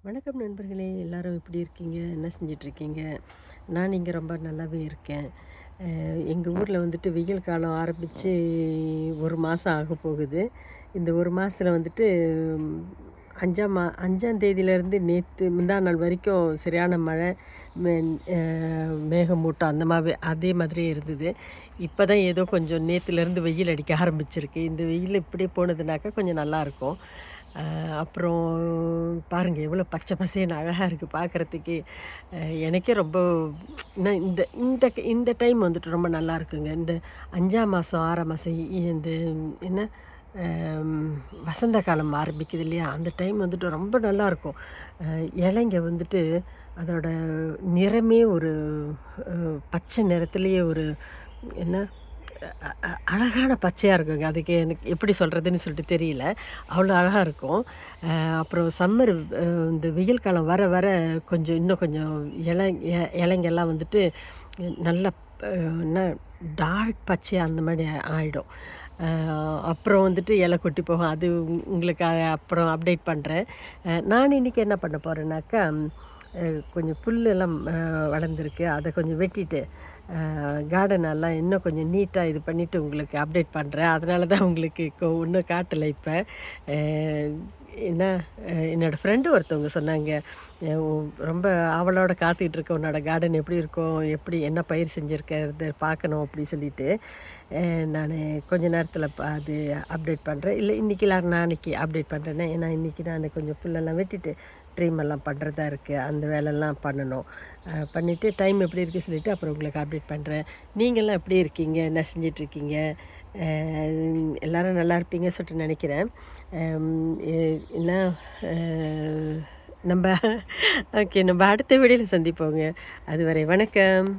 வணக்கம் நண்பர்களே, எல்லாரும் எப்படி இருக்கீங்க? என்ன செஞ்சிட்ருக்கீங்க? நான் இங்கே ரொம்ப நல்லாவே இருக்கேன். எங்கள் ஊரில் வந்துட்டு வெயில் காலம் ஆரம்பித்து 1 மாதம் ஆக போகுது. இந்த 1 மாதத்துல வந்துட்டு 5ஆம் தேதியிலேருந்து நேற்று முந்தா நாள் வரைக்கும் சரியான மழை, மென் மேகமூட்டம் அதே மாதிரியே இருந்தது. இப்போ தான் ஏதோ கொஞ்சம் நேற்றுலேருந்து வெயில் அடிக்க ஆரம்பிச்சிருக்கு. இந்த வெயில் இப்படியே போனதுனாக்கா கொஞ்சம் நல்லாயிருக்கும். அப்புறம் பாருங்கள் எவ்வளோ பச்சை பசேல்னு அழகாக இருக்குது பார்க்குறதுக்கே. எனக்கே ரொம்ப இன்னும் இந்த இந்த இந்த டைம் வந்துட்டு ரொம்ப நல்லா இருக்குங்க. இந்த 5ஆம் மாதம் 6ஆம் மாதம் இந்த என்ன அம் வசந்த காலம் ஆரம்பிக்குது இல்லையா? அந்த டைம் வந்துட்டு ரொம்ப நல்லாயிருக்கும். இலைங்க வந்துட்டு அதோட நிறமே ஒரு அ பச்சை நிறத்திலேயே ஒரு என்ன அழகான பச்சையா இருக்குங்க. அதுக்கு எனக்கு எப்படி சொல்றதுன்னு சொல்லிட்டு தெரியல. அவ்வளோ அழகா இருக்கும். அப்புறம் சம்மர் இந்த வெயில் காலம் வர வர இன்னும் கொஞ்சம் இல இலைங்கெல்லாம் வந்துட்டு நல்ல என்ன டார்க் பச்சையா அந்த மாரி ஆயிடும். அ அப்புறம் வந்துட்டு இலை கொட்டி போகும். அது உங்களுக்கு அப்புறம் அப்டேட் பண்றேன். நான் இன்னைக்கு என்ன பண்ண போறேன்னாக்கா, கொஞ்சம் புல்லெல்லாம் வளர்ந்துருக்கு. அத கொஞ்சம் வெட்டிட்டு கார்டனெல்லாம் இன்னும் கொஞ்சம் நீட்டாக இது பண்ணிவிட்டு உங்களுக்கு அப்டேட் பண்ணுறேன். அதனால தான் உங்களுக்கு ஒன்றும் காட்டலை இப்போ. அ என்ன என்னோடய ஃப்ரெண்டு ஒருத்தவங்க சொன்னாங்க, உ "ரொம்ப ஆவலோட காத்துக்கிட்டு இருக்க உன்னோட கார்டன் எப்படி இருக்கும்? எப்படி என்ன பயிர் செஞ்சுருக்கிறது பார்க்கணும்." அப்படி சொல்லிட்டு, நானு கொஞ்ச நேரத்தில அது அப்டேட் பண்றேன். இல்ல இன்னைக்கு இல்ல நாளைக்கு அப்டேட் பண்றேனே. ஏன்னா இன்னைக்கு நானு கொஞ்சம் புல்லெல்லாம் வெட்டிட்டு, ட்ரிம் எல்லாம் பண்றதா இருக்கு. அந்த வேலைலாம் பண்ணணும். பண்ணிவிட்டு டைம் எப்படி இருக்குது சொல்லிவிட்டு அப்புறம் உங்களுக்கு அப்டேட் பண்ணுறேன். நீங்கள்லாம் எப்படி இருக்கீங்க? என்ன செஞ்சிட்ருக்கீங்க? அ எல்லோரும் நல்லா இருப்பீங்கன்னு சொல்லிட்டு நினைக்கிறேன். அம் எ என்ன அ நம்ப ஓகே, நம்ம அடுத்த வீடியோல சந்திப்போங்க. அதுவரை வணக்கம்.